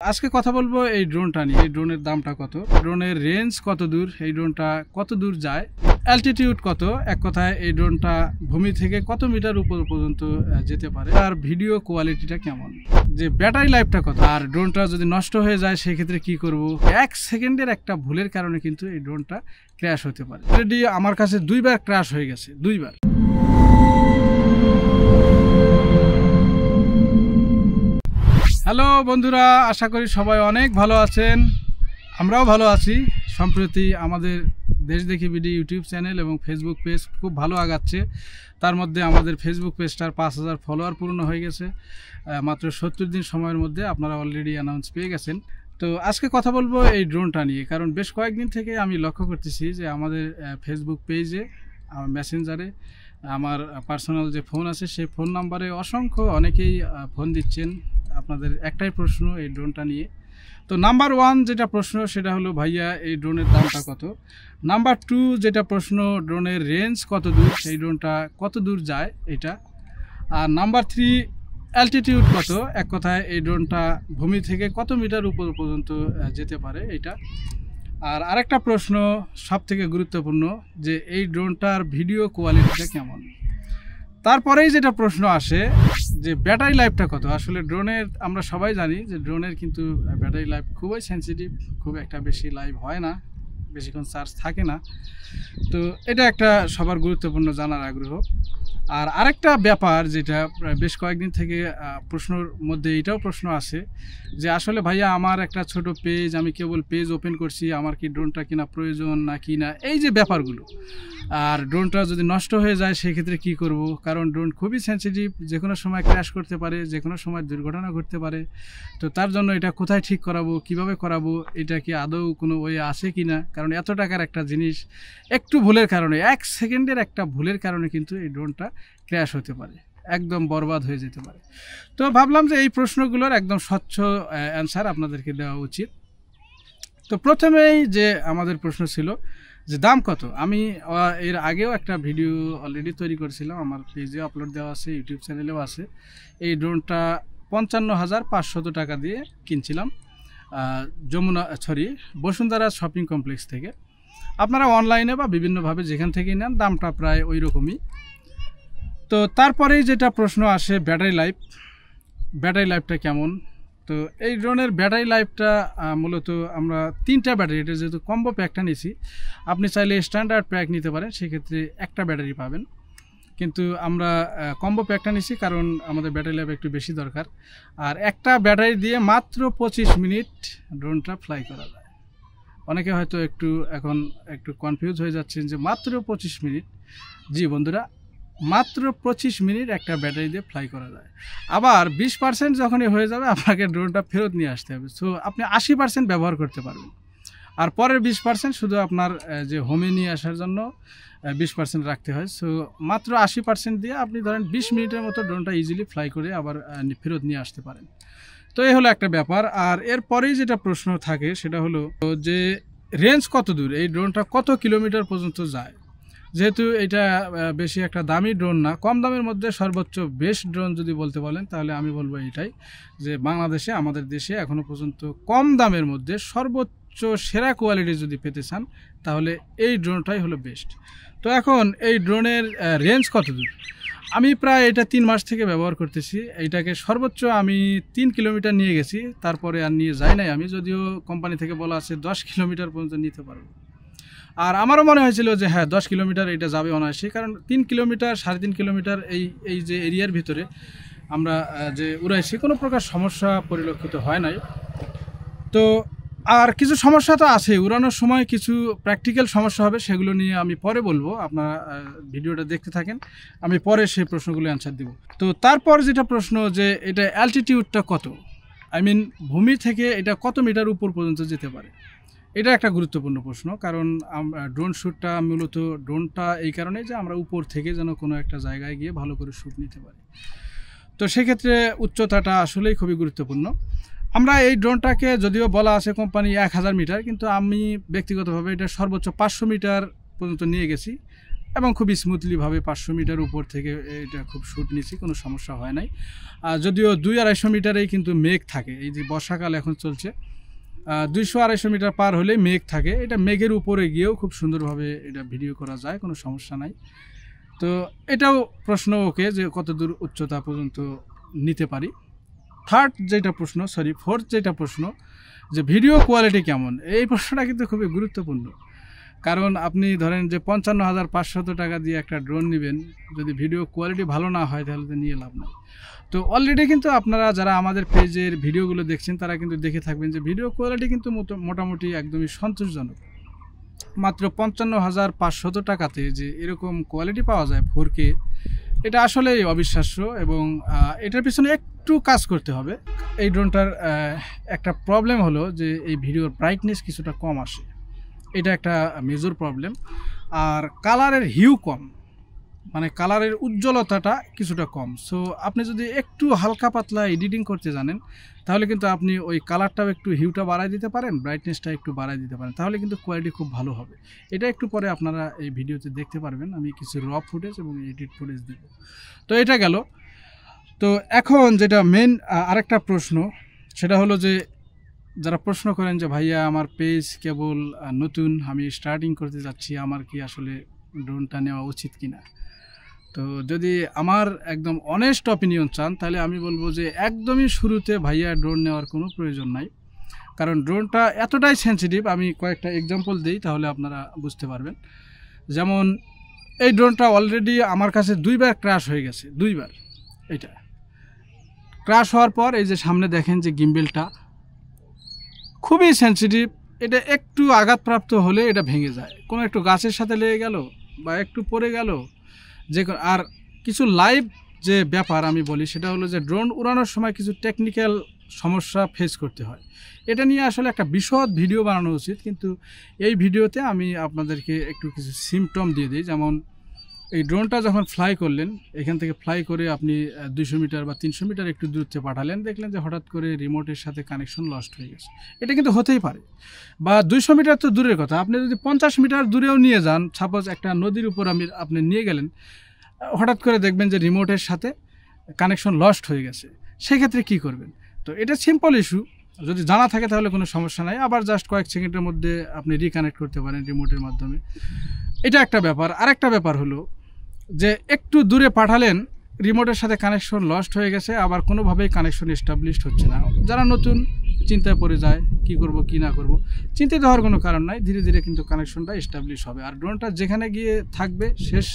আজকে কথা বলবো এই ড্রোনটা নিয়ে। এই ড্রোনের দামটা কত, ড্রোনের রেঞ্জ কত দূর, এই ড্রোনটা কত দূর যায়, অ্যালটিটিউড কত, এক কথায় এই ড্রোনটা ভূমি থেকে কত মিটার উপর পর্যন্ত যেতে পারে, আর ভিডিও কোয়ালিটিটা কেমন, যে ব্যাটারি লাইফটা কত, আর ড্রোনটা যদি নষ্ট হয়ে যায় সেক্ষেত্রে কি করব। 1 সেকেন্ডের একটা ভুলের কারণে কিন্তু এই ড্রোনটা ক্র্যাশ হতে পারে। অলরেডি আমার কাছে 2বার ক্র্যাশ হয়ে গেছে, 2বার। হ্যালো বন্ধুরা, আশা করি সবাই অনেক ভালো আছেন, আমরাও ভালো আছি। সম্প্রতি আমাদের দেশ দেখি ভিডিও ইউটিউব চ্যানেল এবং ফেসবুক পেজ খুব ভালো আগাচ্ছে। তার মধ্যে আমাদের ফেসবুক পেজটার 5000 ফলোয়ার পূর্ণ হয়ে গেছে মাত্র 70 দিন সময়ের মধ্যে। আপনারা অলরেডি অ্যানাউন্স পেয়ে গেছেন। তো আজকে কথা বলবো এই ড্রোনটা নিয়ে, কারণ বেশ কয়েকদিন থেকে আমি লক্ষ্য করতেছি যে আমাদের ফেসবুক পেজে, আমার মেসেঞ্জারে, আমার পার্সোনাল যে ফোন আছে সেই ফোন নাম্বারে অসংখ্য অনেকেই ফোন দিচ্ছেন। আপনাদের একটাই প্রশ্ন এই ড্রোনটা নিয়ে। তো নাম্বার 1 যেটা প্রশ্ন সেটা হলো, ভাইয়া এই ড্রোনের দামটা কত। নাম্বার 2 যেটা প্রশ্ন, ড্রোনের রেঞ্জ কত দূর, সেই ড্রোনটা কত দূর যায় এটা। আর নাম্বার 3 অ্যালটিটিউড কত, এক কথায় এই ড্রোনটা ভূমি থেকে কত মিটার উপর পর্যন্ত যেতে পারে এটা। আর আরেকটা প্রশ্ন সব থেকে গুরুত্বপূর্ণ, যে এই ড্রোনটার ভিডিও কোয়ালিটিটা কেমন। তারপরেই যেটা প্রশ্ন আসে যে ব্যাটারি লাইফটা কত। আসলে ড্রোনের আমরা সবাই জানি যে ড্রোনের কিন্তু ব্যাটারি লাইফ খুবই সেন্সিটিভ, খুব একটা বেশি লাইভ হয় না, বেশিক্ষণ চার্জ থাকে না। তো এটা একটা সবার গুরুত্বপূর্ণ জানার আগ্রহ। আর আরেকটা ব্যাপার যেটা বেশ কয়েকদিন থেকে প্রশ্নর মধ্যে এটাও প্রশ্ন আছে যে আসলে ভাইয়া আমার একটা ছোট পেজ, আমি কেবল পেজ ওপেন করছি, আমার কি ড্রোনটা কিনা প্রয়োজন না কি না, এই যে ব্যাপারগুলো। আর ড্রোনটা যদি নষ্ট হয়ে যায় সেক্ষেত্রে কি করব, কারণ ড্রোন খুবই সেন্সিটিভ, যে কোনো সময় ক্র্যাশ করতে পারে, যে কোনো সময় দুর্ঘটনা ঘটতে পারে। তো তার জন্য এটা কোথায় ঠিক করাবো, কিভাবে করাবো, এটা কি আদৌ কোনো ওয়ে আছে কি না, কারণ এত টাকার একটা জিনিস একটু ভুলের কারণে, 1 সেকেন্ডের একটা ভুলের কারণে কিন্তু এই ড্রোনটা ক্র্যাশ হতে পারে, একদম বরবাদ হয়ে যেতে পারে। তো ভাবলাম যে এই প্রশ্নগুলোর একদম স্বচ্ছ অ্যান্সার আপনাদেরকে দেওয়া উচিত। তো প্রথমেই যে আমাদের প্রশ্ন ছিল যে দাম কত। আমি এর আগেও একটা ভিডিও অলরেডি তৈরি করেছিলাম, আমার পেজে আপলোড দেওয়া আছে, ইউটিউব চ্যানেলেও আছে। এই ড্রোনটা 55,500 টাকা দিয়ে কিনছিলাম বসুন্ধরা শপিং কমপ্লেক্স থেকে। আপনারা অনলাইনে বা বিভিন্নভাবে যেখান থেকেই নেন দামটা প্রায় ওই রকমই। তো তারপরেই যেটা প্রশ্ন আসে ব্যাটারি লাইফটা কেমন। তো এই ড্রোনের ব্যাটারি লাইফটা মূলত আমরা 3টা ব্যাটারি, এটা যেহেতু কম্বো প্যাকটা নিয়েছি, আপনি চাইলে স্ট্যান্ডার্ড প্যাক নিতে পারেন, সেক্ষেত্রে একটা ব্যাটারি পাবেন। কিন্তু আমরা কম্বো প্যাকটা নিয়েছি কারণ আমাদের ব্যাটারি লাইফ একটু বেশি দরকার। আর একটা ব্যাটারি দিয়ে মাত্র 25 মিনিট ড্রোনটা ফ্লাই করা যায়। অনেকে হয়তো এখন একটু কনফিউজ হয়ে যাচ্ছেন যে মাত্র 25 মিনিট। জি বন্ধুরা, মাত্র 25 মিনিট একটা ব্যাটারি দিয়ে ফ্লাই করা যায়। আবার 20% যখনই হয়ে যাবে আপনাকে ড্রোনটা ফেরত নিয়ে আসতে হবে। সো আপনি 80% ব্যবহার করতে পারবেন, আর পরের 20% শুধু আপনার যে হোমে নিয়ে আসার জন্য 20% রাখতে হয়। সো মাত্র 80% দিয়ে আপনি ধরেন 20 মিনিটের মতো ড্রোনটা ইজিলি ফ্লাই করে আবার ফেরত নিয়ে আসতে পারেন। তো এই হলো একটা ব্যাপার। আর এরপরেই যেটা প্রশ্ন থাকে সেটা হলো যে রেঞ্জ কত দূর, এই ড্রোনটা কত কিলোমিটার পর্যন্ত যায়। যেহেতু এটা বেশি একটা দামি ড্রোন না, কম দামের মধ্যে সর্বোচ্চ বেস্ট ড্রোন যদি বলতে বলেন তাহলে আমি বলবো এটাই, যে বাংলাদেশে, আমাদের দেশে এখনও পর্যন্ত কম দামের মধ্যে সর্বোচ্চ সেরা কোয়ালিটি যদি পেতে চান তাহলে এই ড্রোনটাই হলো বেস্ট। তো এখন এই ড্রোনের রেঞ্জ কত দূর। আমি প্রায় এটা 3 মাস থেকে ব্যবহার করতেছি। এইটাকে সর্বোচ্চ আমি 3 কিলোমিটার নিয়ে গেছি, তারপরে আর নিয়ে যাই নাই আমি, যদিও কোম্পানি থেকে বলা আছে 10 কিলোমিটার পর্যন্ত নিতে পারবো। আর আমারও মনে হয়েছিল যে হ্যাঁ 10 কিলোমিটার এটা যাবে অনায়াসে, কারণ 3 কিলোমিটার 3.5 কিলোমিটার এই যে এরিয়ার ভিতরে আমরা যে উড়াইছি কোনো প্রকার সমস্যা পরিলক্ষিত হয় নাই। তো আর কিছু সমস্যা তো আছে, উড়ানোর সময় কিছু প্র্যাকটিক্যাল সমস্যা হবে, সেগুলো নিয়ে আমি পরে বলবো। আপনারা ভিডিওটা দেখতে থাকেন, আমি পরে সেই প্রশ্নগুলো অ্যান্সার দেব। তো তারপর যেটা প্রশ্ন, যে এটা অ্যালটিটিউডটা কত, ভূমি থেকে এটা কত মিটার উপর পর্যন্ত যেতে পারে। এটা একটা গুরুত্বপূর্ণ প্রশ্ন, কারণ ড্রোন শ্যুটটা মূলত, ড্রোনটা এই কারণে যে আমরা উপর থেকে যেন কোনো একটা জায়গায় গিয়ে ভালো করে শ্যুট নিতে পারি। তো সেক্ষেত্রে উচ্চতাটা আসলেই খুবই গুরুত্বপূর্ণ। আমরা এই ড্রোনটাকে, যদিও বলা আছে কোম্পানি 1000 মিটার, কিন্তু আমি ব্যক্তিগতভাবে এটা সর্বোচ্চ 500 মিটার পর্যন্ত নিয়ে গেছি। এবং খুব স্মুথলিভাবে 500 মিটার উপর থেকে এটা খুব শ্যুট নিচ্ছি, কোনো সমস্যা হয় নাই। যদিও 200-250 মিটারেই কিন্তু মেঘ থাকে, এই যে বর্ষাকাল এখন চলছে, 200-250 মিটার পার হলে মেঘ থাকে, এটা মেঘের উপরে গিয়েও খুব সুন্দরভাবে এটা ভিডিও করা যায়, কোনো সমস্যা নাই। তো এটাও প্রশ্ন ওকে যে কত দূর উচ্চতা পর্যন্ত নিতে পারি। ফোর্থ যেটা প্রশ্ন যে ভিডিও কোয়ালিটি কেমন, এই প্রশ্নটা কিন্তু খুবই গুরুত্বপূর্ণ। কারণ আপনি ধরেন যে 55,500 টাকা দিয়ে একটা ড্রোন নেবেন, যদি ভিডিও কোয়ালিটি ভালো না হয় তাহলে তো নিয়ে লাভ নাই। তো অলরেডি কিন্তু আপনারা যারা আমাদের পেজের ভিডিওগুলো দেখছেন তারা কিন্তু দেখে থাকবেন যে ভিডিও কোয়ালিটি কিন্তু মোটামুটি একদমই সন্তোষজনক। মাত্র 55,500 টাকাতে যে এরকম কোয়ালিটি পাওয়া যায় 4K, এটা আসলেই অবিশ্বাস্য। এবং এটার পিছনে একটু কাজ করতে হবে। এই ড্রোনটার একটা প্রবলেম হলো যে এই ভিডিওর ব্রাইটনেস কিছুটা কম আসে, এটা একটা মেজর প্রবলেম। আর কালারের হিউ কম, মানে কালারের উজ্জ্বলতাটা কিছুটা কম। সো আপনি যদি একটু হালকা পাতলা এডিটিং করতে জানেন তাহলে কিন্তু আপনি ওই কালারটাও একটু হিউটা বাড়ায় দিতে পারেন, ব্রাইটনেসটা একটু বাড়ায় দিতে পারেন, তাহলে কিন্তু কোয়ালিটি খুব ভালো হবে। এটা একটু পরে আপনারা এই ভিডিওতে দেখতে পারবেন, আমি কিছু র ফুটেজ এবং এডিট ফুটেজ দেব। তো এটা গেল। তো এখন যেটা মেন আরেকটা প্রশ্ন, সেটা হলো যে যারা প্রশ্ন করেন যে ভাইয়া আমার পেজ কেবল নতুন, আমি স্টার্টিং করতে যাচ্ছি, আমার কি আসলে ড্রোনটা নেওয়া উচিত কিনা। তো যদি আমার একদম অনেস্ট অপিনিয়ন চান তাহলে আমি বলবো যে একদমই শুরুতে ভাইয়া ড্রোন নেওয়ার কোনো প্রয়োজন নাই। কারণ ড্রোনটা এতটাই সেন্সিটিভ, আমি কয়েকটা এক্সাম্পল দিই তাহলে আপনারা বুঝতে পারবেন। যেমন এই ড্রোনটা অলরেডি আমার কাছে 2বার ক্র্যাশ হয়ে গেছে, 2বার। এটা ক্র্যাশ হওয়ার পর এই যে সামনে দেখেন যে গিম্বেলটা খুবই সেন্সিটিভ, এটা একটু আঘাতপ্রাপ্ত হলে এটা ভেঙে যায়, কোনো একটু গাছের সাথে লেগে গেল বা একটু পড়ে গেল যে। আর কিছু লাইভ যে ব্যাপার আমি বলি সেটা হলো যে ড্রোন উড়ানোর সময় কিছু টেকনিক্যাল সমস্যা ফেস করতে হয়, এটা নিয়ে আসলে একটা বিশদ ভিডিও বানানো উচিত। কিন্তু এই ভিডিওতে আমি আপনাদেরকে একটু কিছু সিমটম দিয়ে দিই। যেমন এই ড্রোনটা যখন ফ্লাই করলেন, এখান থেকে ফ্লাই করে আপনি 200 মিটার বা 300 মিটার একটু দূরত্বে পাঠালেন, দেখলেন যে হঠাৎ করে রিমোটের সাথে কানেকশন লস্ট হয়ে গেছে। এটা কিন্তু হতেই পারে। বা 200 মিটার তো দূরের কথা, আপনি যদি 50 মিটার দূরেও নিয়ে যান, সাপোজ একটা নদীর উপর আপনি নিয়ে গেলেন, হঠাৎ করে দেখবেন যে রিমোটের সাথে কানেকশন লস্ট হয়ে গেছে, সেক্ষেত্রে কি করবেন। তো এটা সিম্পল ইস্যু, যদি জানা থাকে তাহলে কোনো সমস্যা নাই, আবার জাস্ট কয়েক সেকেন্ডের মধ্যে আপনি রিকানেক্ট করতে পারেন রিমোটের মাধ্যমে। এটা একটা ব্যাপার। আরেকটা ব্যাপার হলো যে একটু দূরে পাঠালেন, রিমোটের সাথে কানেকশন লস্ট হয়ে গেছে, আবার কোনোভাবেই কানেকশন এস্টাবলিশড হচ্ছে না। যারা নতুন চিন্তায় পড়ে যায় কি করব কি না করব, চিন্তিত হওয়ার কোনো কারণ নাই, ধীরে ধীরে কিন্তু কানেকশনটা এস্টাবলিশ হবে। আর ড্রোনটা যেখানে গিয়ে থাকবে শেষ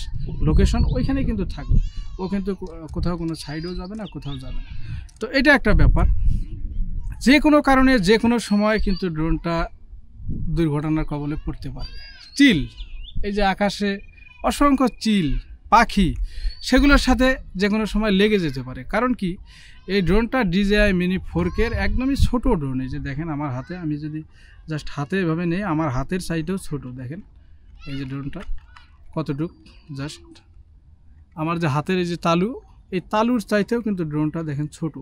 লোকেশন ওইখানে কিন্তু থাকবে, ও কিন্তু কোথাও কোনো সাইডেও যাবে না, কোথাও যাবে না। তো এটা একটা ব্যাপার। যে কোনো কারণে যে কোনো সময় কিন্তু ড্রোনটা দুর্ঘটনার কবলে পড়তে পারে। চিল, এই যে আকাশে অসংখ্য চিল পাখি, সেগুলোর সাথে যে কোনো সময় লেগে যেতে পারে। কারণ কি, এই ড্রোনটা DJI Mini 4K একদমই ছোট ড্রোন। এই যে দেখেন আমার হাতে, আমি যদি জাস্ট হাতে এভাবে নেই, আমার হাতের সাইডেও ছোট। দেখেন এই যে ড্রোনটা কতটুক, জাস্ট আমার যে হাতের এই যে তালু, এই তালুর চাইতেও কিন্তু ড্রোনটা দেখেন ছোট।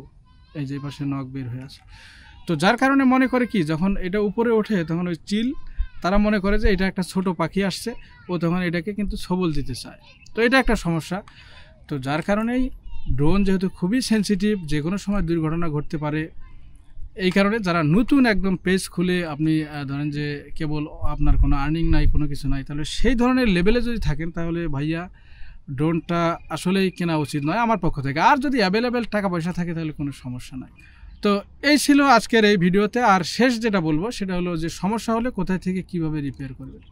এই যে পাশে নখ বের হয়ে আছে। তো যার কারণে মনে করে কি, যখন এটা উপরে ওঠে তখন ওই চিল তারা মনে করে যে এটা একটা ছোট পাখি আসছে, ও তখন এটাকে কিন্তু ছবল দিতে চায়। তো এটা একটা সমস্যা। তো যার কারণেই ড্রোন যেহেতু খুবই সেন্সিটিভ, যে কোনো সময় দুর্ঘটনা ঘটতে পারে। এই কারণে যারা নতুন একদম পেজ খুলে আপনি ধরেন যে কেবল আপনার কোনো আর্নিং নাই, কোনো কিছু নাই, তাহলে সেই ধরনের লেভেলে যদি থাকেন তাহলে ভাইয়া ড্রোনটা আসলেই কেনা উচিত নয় আমার পক্ষ থেকে। আর যদি অ্যাভেলেবেল টাকা পয়সা থাকে তাহলে কোনো সমস্যা নাই। তো এই ছিল আজকের এই ভিডিওতে। আর শেষ যেটা বলবো সেটা হলো যে সমস্যা হলে কোথায় থেকে কিভাবে রিপেয়ার করবেন।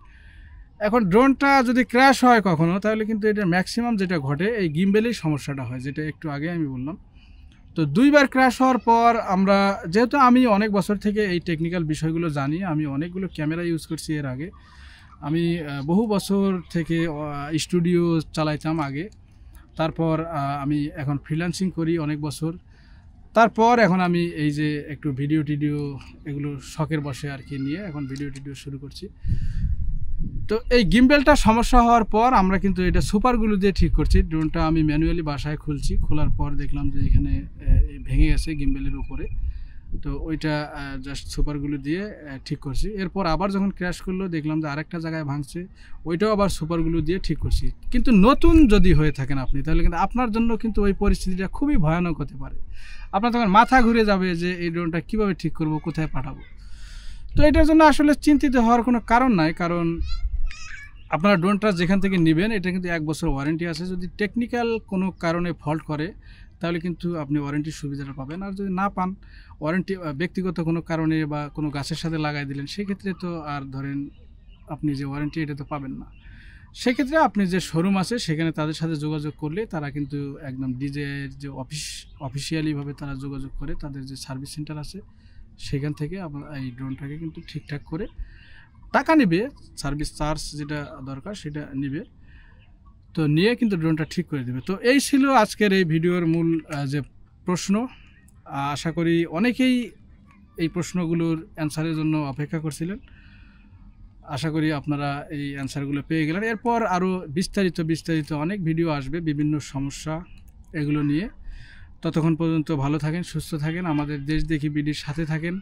এখন ড্রোনটা যদি ক্র্যাশ হয় কখনো, তাহলে কিন্তু এটা ম্যাক্সিমাম যেটা ঘটে এই গিম্বেলেই সমস্যাটা হয়, যেটা একটু আগে আমি বললাম। তো 2বার ক্র্যাশ হওয়ার পর আমরা, যেহেতু আমি অনেক বছর থেকে এই টেকনিক্যাল বিষয়গুলো জানি, আমি অনেকগুলো ক্যামেরা ইউজ করছি এর আগে, আমি বহু বছর থেকে স্টুডিও চালাইতাম আগে। তারপর আমি এখন ফ্রিল্যান্সিং করি অনেক বছর। তারপর এখন আমি এই যে একটু ভিডিও টিডিও এগুলো শখের বসে আর কি নিয়ে এখন ভিডিও টিডিও শুরু করছি। তো এই গিম্বেলটা সমস্যা হওয়ার পর আমরা কিন্তু এটা সুপারগুলো দিয়ে ঠিক করছি। ড্রোনটা আমি ম্যানুয়ালি বাসায় খুলছি, খোলার পর দেখলাম যে এখানে ভেঙে গেছে গিম্বেলের উপরে। তো ওইটা জাস্ট সুপারগুলো দিয়ে ঠিক করছি। এরপর আবার যখন ক্র্যাশ করলো দেখলাম যে আরেকটা জায়গায় ভাঙছে, ওইটাও আবার সুপারগুলো দিয়ে ঠিক করছি। কিন্তু নতুন যদি হয়ে থাকেন আপনি, তাহলে কিন্তু আপনার জন্য কিন্তু ওই পরিস্থিতিটা খুবই ভয়ানক হতে পারে। আপনার তখন মাথা ঘুরে যাবে যে এই ড্রোনটা কীভাবে ঠিক করব, কোথায় পাঠাবো। তো এটার জন্য আসলে চিন্তিত হওয়ার কোনো কারণ নাই, কারণ আপনারা ড্রোনটা যেখান থেকে নেবেন এটা কিন্তু 1 বছর ওয়ারেন্টি আছে। যদি টেকনিক্যাল কোনো কারণে ফল্ট করে তাহলে কিন্তু আপনি ওয়ারেন্টির সুবিধাটা পাবেন। আর যদি না পান, ওয়ারেন্টি ব্যক্তিগত কোনো কারণে বা কোনো গাছের সাথে লাগাই দিলেন, সেক্ষেত্রে তো আর ধরেন আপনি যে ওয়ারেন্টি এটা তো পাবেন না। সেক্ষেত্রে আপনি যে শোরুম আছে সেখানে তাদের সাথে যোগাযোগ করলে তারা কিন্তু একদম ডিজের যে অফিসিয়ালিভাবে তারা যোগাযোগ করে, তাদের যে সার্ভিস সেন্টার আছে সেখান থেকে আপনার এই ড্রোনটাকে কিন্তু ঠিকঠাক করে টাকা নেবে, সার্ভিস চার্জ যেটা দরকার সেটা নেবে, তো নিয়ে কিন্তু ড্রোনটা ঠিক করে দেবে। তো এই ছিল আজকের এই ভিডিওর মূল যে প্রশ্ন। আশা করি অনেকেই এই প্রশ্নগুলোর অ্যান্সারের জন্য অপেক্ষা করছিলেন। আশা করি আপনারা এই অ্যান্সারগুলো পেয়ে গেলেন। এরপর আরও বিস্তারিত অনেক ভিডিও আসবে বিভিন্ন সমস্যা এগুলো নিয়ে। ততক্ষণ পর্যন্ত ভালো থাকেন, সুস্থ থাকেন, আমাদের দেশ দেখি বিডির সাথে থাকেন।